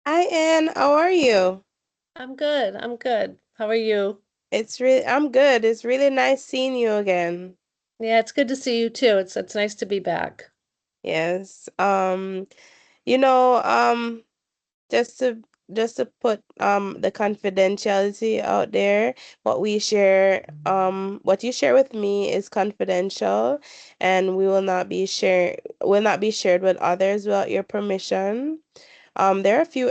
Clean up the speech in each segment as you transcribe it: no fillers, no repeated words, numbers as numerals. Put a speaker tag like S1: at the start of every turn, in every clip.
S1: Hi, Ann. How are you?
S2: I'm good. I'm good. How are you?
S1: I'm good. It's really nice seeing you again.
S2: Yeah, it's good to see you too. It's nice to be back.
S1: Yes. You know, just to just to put the confidentiality out there, what you share with me is confidential and will not be shared with others without your permission. There are a few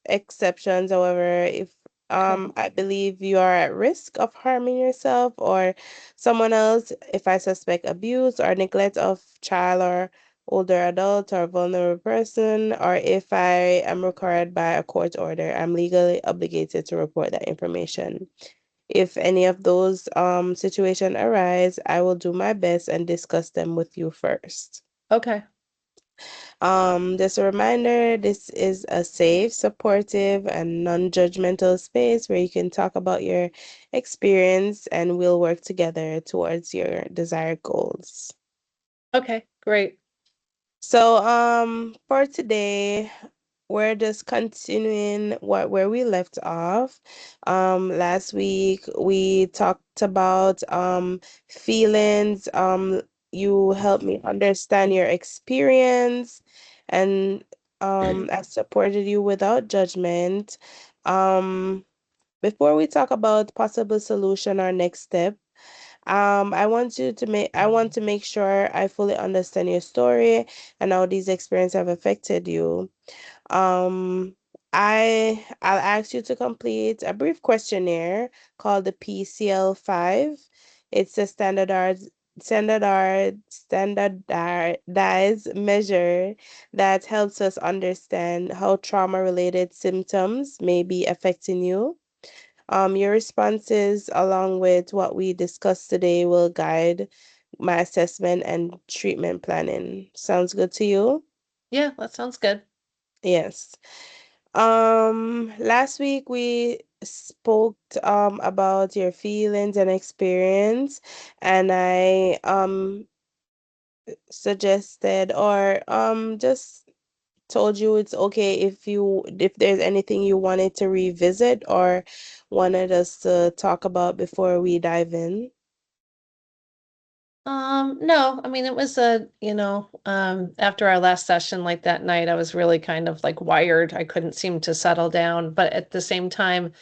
S1: exceptions, however, if
S2: Okay.
S1: I believe you are at risk of harming yourself or someone else, if I suspect abuse or neglect of child or older adult or vulnerable person, or if I am required by a court order, I'm legally obligated to report that information. If any of those situations arise, I will do my best and discuss them with you first.
S2: Okay.
S1: Just a reminder, this is a safe, supportive, and non-judgmental space where you can talk about your experience and we'll work together towards your desired goals.
S2: Okay. Great.
S1: So, for today, we're just continuing where we left off. Last week we talked about feelings. You helped me understand your experience, and I supported you without judgment. Um, Before we talk about possible solution or next step, I want to make sure I fully understand your story and how these experiences have affected you. Um, I'll ask you to complete a brief questionnaire called the PCL-5. It's a standardized measure that helps us understand how trauma-related symptoms may be affecting you. Your responses, along with what we discussed today, will guide my assessment and treatment planning. Sounds good to you?
S2: Yeah, that sounds good.
S1: Yes. Last week we spoke about your feelings and experience, and I suggested or just told you it's okay if there's anything you wanted to revisit or wanted us to talk about before we dive in.
S2: No, I mean it was after our last session like that night, I was really kind of like wired. I couldn't seem to settle down, but at the same time,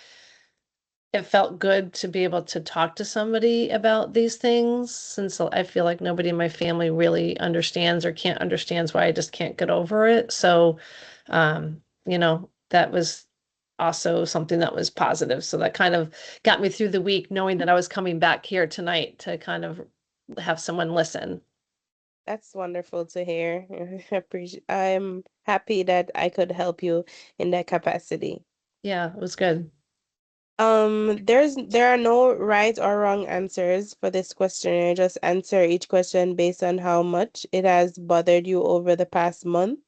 S2: it felt good to be able to talk to somebody about these things since I feel like nobody in my family really understands or can't understands why I just can't get over it. So, that was also something that was positive. So that kind of got me through the week, knowing that I was coming back here tonight to kind of have someone listen.
S1: That's wonderful to hear. I'm happy that I could help you in that capacity.
S2: Yeah, it was good.
S1: There are no right or wrong answers for this questionnaire. Just answer each question based on how much it has bothered you over the past month.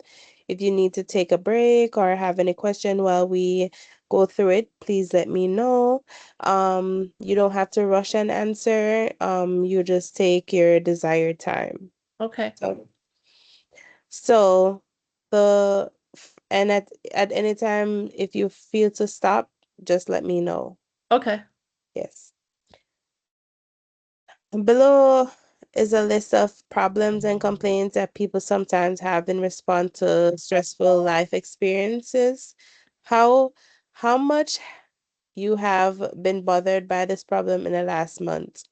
S1: If you need to take a break or have any question while we go through it, please let me know. You don't have to rush an answer. You just take your desired time.
S2: Okay.
S1: So, so the and at any time if you feel to stop, just let me know.
S2: Okay.
S1: Yes. Below is a list of problems and complaints that people sometimes have in response to stressful life experiences. How how much you have been bothered by this problem in the last month?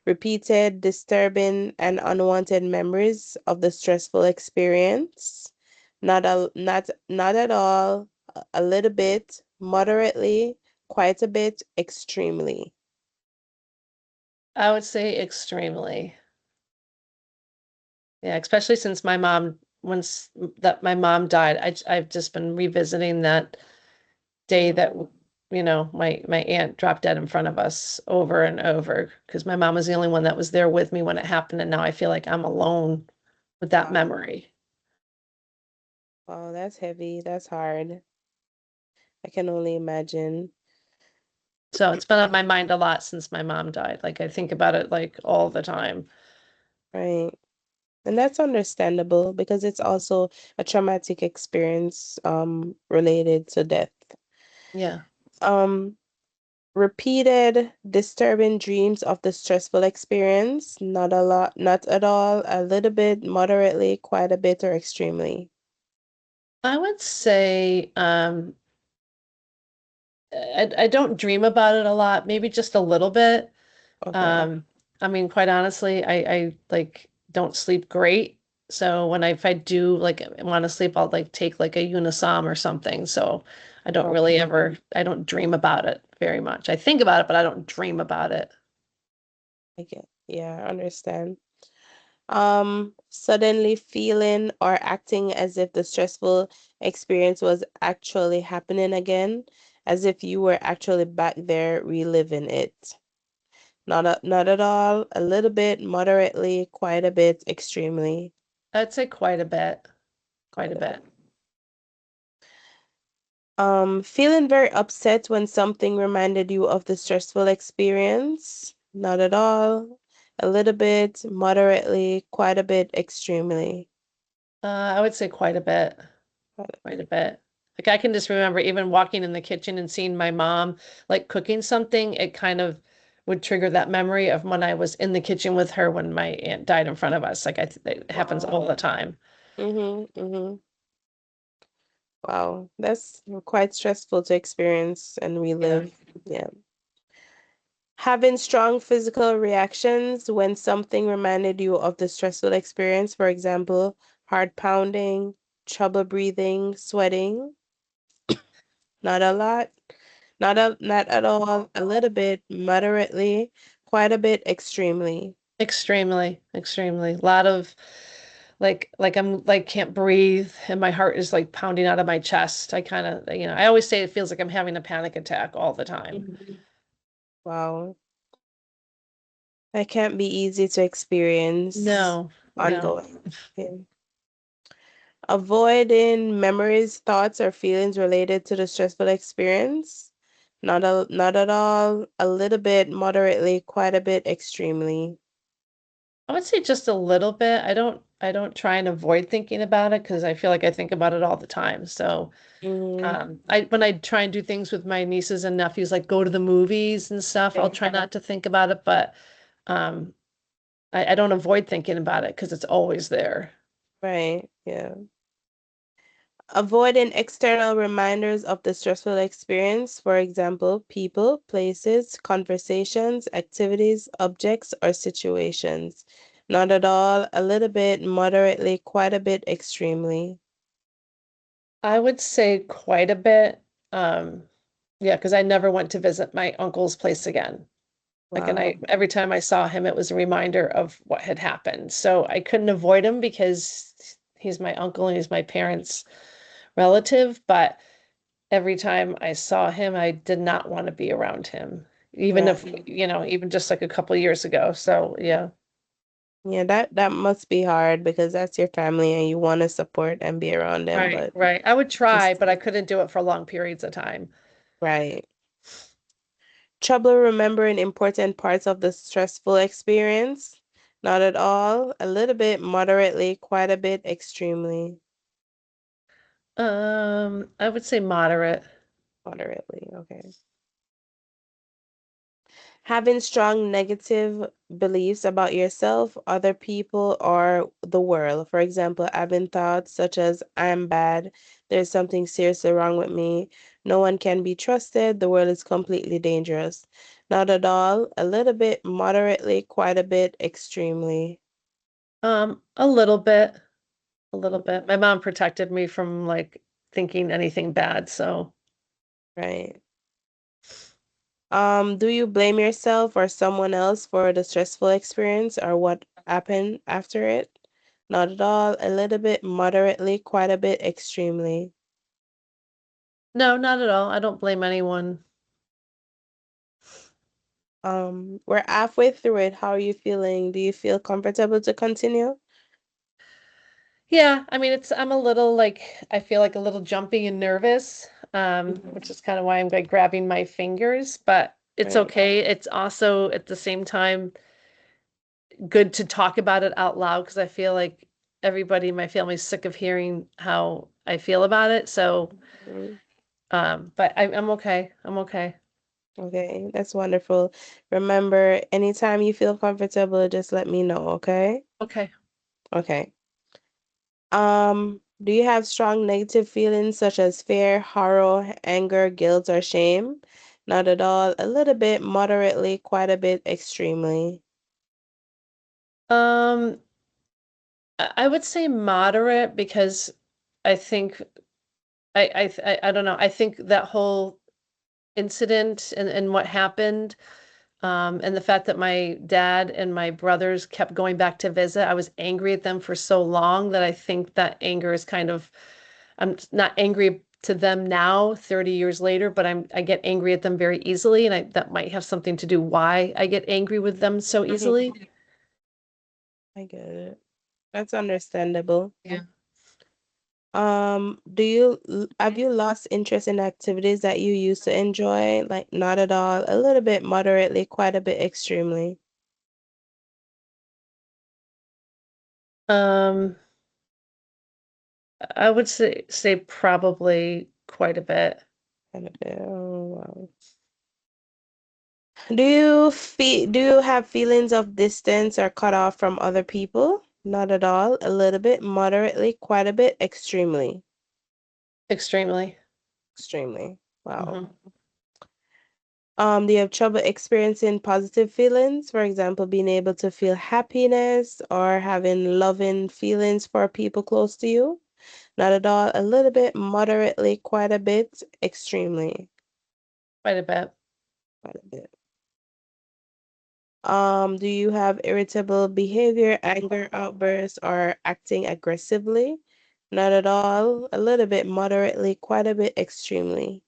S1: Repeated, disturbing, and unwanted memories of the stressful experience. Not at all, a little bit, moderately, quite a bit, extremely.
S2: I would say extremely. Yeah, especially since my mom, once that my mom died, I've just been revisiting that day that my aunt dropped dead in front of us over and over because my mom was the only one that was there with me when it happened, and now I feel like I'm alone with that
S1: Wow.
S2: memory.
S1: Oh, that's heavy. That's hard. I can only imagine.
S2: So it's been on my mind a lot since my mom died. Like I think about it like all the time.
S1: Right. And that's understandable because it's also a traumatic experience related to death.
S2: Yeah.
S1: Um, Repeated disturbing dreams of the stressful experience, not a lot, not at all, a little bit, moderately, quite a bit, or extremely.
S2: I would say I don't dream about it a lot, maybe just a little bit.
S1: Okay.
S2: Um, I mean, quite honestly, I like don't sleep great. So when if I do like want to sleep, I'll like take like a Unisom or something. So I don't
S1: Oh,
S2: really ever I don't dream about it very much. I think about it, but I don't dream about it.
S1: I get, yeah, I understand. Suddenly feeling or acting as if the stressful experience was actually happening again, as if you were actually back there reliving it. Not at all, a little bit, moderately, quite a bit, extremely,
S2: I'd say quite a bit. Quite
S1: quite
S2: a
S1: a bit.
S2: bit.
S1: Feeling very upset when something reminded you of the stressful experience. Not at all, a little bit, moderately, quite a bit, extremely.
S2: I would say quite a bit.
S1: Quite
S2: Quite a bit. Like I can just remember even walking in the kitchen and seeing my mom like cooking something, it kind of would trigger that memory of when I was in the kitchen with her when my aunt died in front of us. Like it happens all the time.
S1: a bit. Mm-hmm. Wow, that's quite stressful to experience and
S2: Yeah.
S1: relive. Yeah. Having strong physical reactions when something reminded you of the stressful experience, for example, heart pounding, trouble breathing, sweating. Not a lot, not at all, a little bit, moderately, quite a bit, extremely.
S2: Extremely, extremely. A lot of like I'm like can't breathe and my heart is like pounding out of my chest. I kind of, I always say it feels like I'm having a panic attack all the time.
S1: Mhm. Wow, that can't be easy to experience
S2: No, no.
S1: ongoing. Yeah. Avoiding memories, thoughts, or feelings related to the stressful experience. Not at all, a little bit, moderately, quite a bit, extremely.
S2: I would say just a little bit. I don't try and avoid thinking about it because I feel like I think about it all the time. So,
S1: Mm,
S2: I when I try and do things with my nieces and nephews, like go to the movies and stuff, I'll
S1: yeah,
S2: try not to think about it, but um, I don't avoid thinking about it because it's always there.
S1: right, yeah. Avoiding external reminders of the stressful experience, for example, people, places, conversations, activities, objects, or situations. Not at all, a little bit, moderately, quite a bit, extremely.
S2: I would say quite a bit. Um, yeah, because I never went to visit my uncle's place again. Like, and
S1: Wow.
S2: every time I saw him, it was a reminder of what had happened. So I couldn't avoid him because he's my uncle and he's my parents' relative. But every time I saw him, I did not want to be around him, even
S1: Yeah.
S2: if, even just like a couple years ago. So yeah,
S1: Yeah, that must be hard because that's your family and you want to support and be around them,
S2: right,
S1: but
S2: right. I would try,
S1: just
S2: but I couldn't do it for long periods of time.
S1: right. Trouble remembering important parts of the stressful experience? Not at all. A little bit, moderately, quite a bit, extremely,
S2: I would say moderate.
S1: moderately. Okay. Having strong negative beliefs about yourself, other people, or the world. For example, having thoughts such as, I'm bad, there's something seriously wrong with me, no one can be trusted, the world is completely dangerous. Not at all, a little bit, moderately, quite a bit, extremely.
S2: A little bit, a little bit. My mom protected me from like thinking anything bad, so
S1: Right. Do you blame yourself or someone else for the stressful experience or what happened after it? Not at all, a little bit, moderately, quite a bit, extremely.
S2: no, not at all. I don't blame anyone.
S1: We're halfway through it. How are you feeling? Do you feel comfortable to continue?
S2: Yeah, I mean I'm a little like I feel like a little jumpy and nervous, which is kind of why I'm like grabbing my fingers, but it's
S1: Right.
S2: okay. It's also at the same time good to talk about it out loud because I feel like everybody in my family's sick of hearing how I feel about it. So,
S1: Mm,
S2: but I'm okay. I'm okay.
S1: okay, that's wonderful. Remember, anytime you feel comfortable, just let me know, okay?
S2: Okay.
S1: Okay. Do you have strong negative feelings such as fear, horror, anger, guilt, or shame? Not at all. A little bit, moderately, quite a bit, extremely.
S2: Um, I would say moderate because I think I don't know. I think that whole incident and what happened, and the fact that my dad and my brothers kept going back to visit, I was angry at them for so long that I think that anger is kind of, I'm not angry to them now, 30 years later, but I get angry at them very easily, and that might have something to do why I get angry with them so
S1: Mhm.
S2: easily.
S1: I get it. That's understandable.
S2: Yeah.
S1: Have you lost interest in activities that you used to enjoy? Like not at all, a little bit, moderately, quite a bit, extremely,
S2: Um, I would say probably quite a bit.
S1: quite a bit. Oh, wow. Do you have feelings of distance or cut off from other people? Not at all, a little bit, moderately, quite a bit, extremely,
S2: Extremely.
S1: extremely. Wow.
S2: Hmm.
S1: Do you have trouble experiencing positive feelings? For example, being able to feel happiness or having loving feelings for people close to you? Not at all, a little bit, moderately, quite a bit, extremely,
S2: Quite a bit.
S1: quite a bit. Do you have irritable behavior, anger outbursts, or acting aggressively? Not at all, a little bit, moderately, quite a bit, extremely.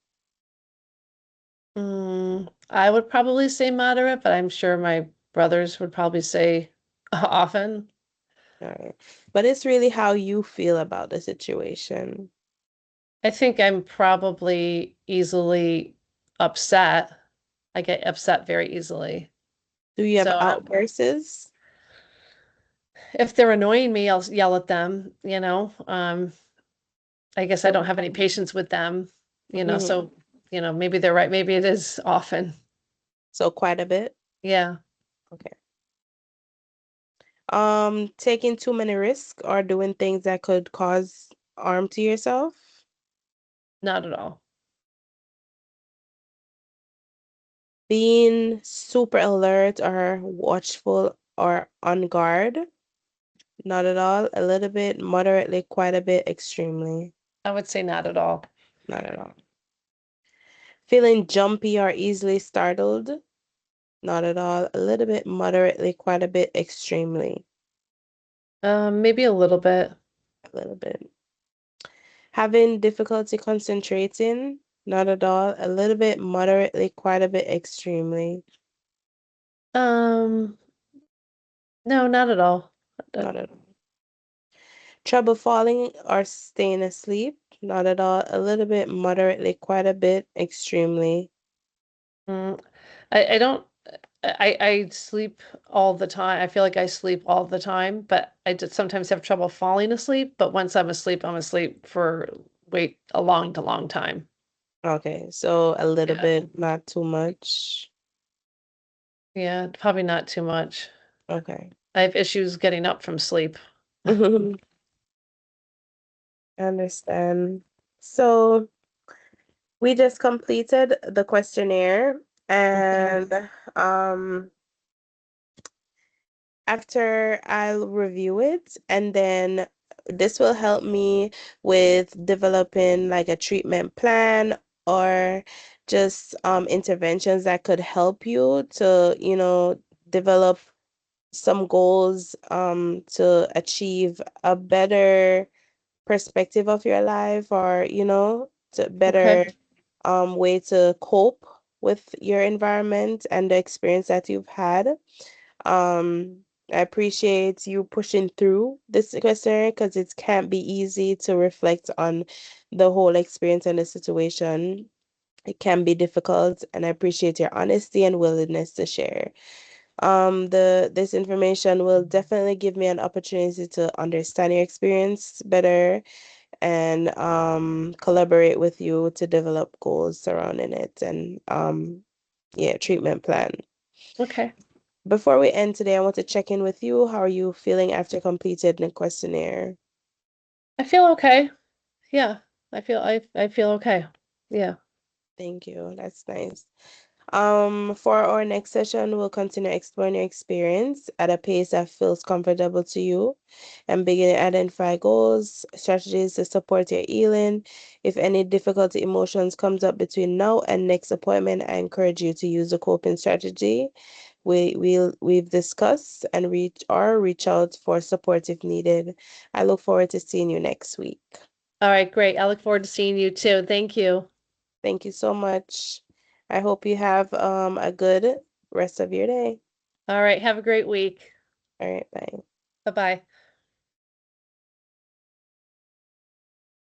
S2: I would probably say moderate, but I'm sure my brothers would probably say often.
S1: All right. But it's really how you feel about the situation.
S2: I think I'm probably easily upset. I get upset very easily.
S1: Do you have
S2: So
S1: outbursts?
S2: if they're annoying me, I'll yell at them. I guess I
S1: So,
S2: don't have any patience with them,
S1: mhm.
S2: so maybe they're right. Maybe it is often.
S1: So quite a bit.
S2: Yeah,
S1: Okay. Taking too many risks or doing things that could cause harm to yourself.
S2: not at all.
S1: Being super alert or watchful or on guard. Not at all. A little bit, moderately, quite a bit, extremely.
S2: I would say not at all.
S1: Not at all. Feeling jumpy or easily startled. Not at all. A little bit, moderately, quite a bit, extremely.
S2: Maybe a little bit.
S1: A little bit. Having difficulty concentrating. Not at all. A little bit, moderately, quite a bit, extremely.
S2: Um, no, not at all. Uh,
S1: Not at all. Trouble falling or staying asleep? Not at all. A little bit, moderately, quite a bit, extremely.
S2: mm, I don't. I sleep all the time. I feel like I sleep all the time, but I just sometimes have trouble falling asleep. But once I'm asleep for wait a long time.
S1: Okay, so a little
S2: Yeah.
S1: bit, not too much.
S2: Yeah, probably not too much.
S1: Okay.
S2: I have issues getting up from sleep.
S1: I understand. So we just completed the questionnaire
S2: Mhm.
S1: and um after I'll review it and then this will help me with developing like a treatment plan or just interventions that could help you to, develop some goals to achieve a better perspective of your life or, to
S2: Okay.
S1: better way to cope with your environment and the experience that you've had. I appreciate you pushing through this questionnaire because it can't be easy to reflect on the whole experience and the situation. It can be difficult, and I appreciate your honesty and willingness to share. This information will definitely give me an opportunity to understand your experience better and collaborate with you to develop goals surrounding it and yeah, treatment plan.
S2: Okay.
S1: Before we end today, I want to check in with you. How are you feeling after completing the questionnaire?
S2: I feel okay. Yeah. I feel okay. Yeah.
S1: Thank you. That's nice. For our next session, we'll continue exploring your experience at a pace that feels comfortable to you and begin to identify goals, strategies to support your healing. If any difficult emotions comes up between now and next appointment, I encourage you to use the coping strategy we've discussed and reach out for support if needed. I look forward to seeing you next week.
S2: All right, great. I look forward to seeing you too. Thank you.
S1: Thank you so much. I hope you have a good rest of your day.
S2: All right, have a great week.
S1: All right, bye.
S2: Bye-bye.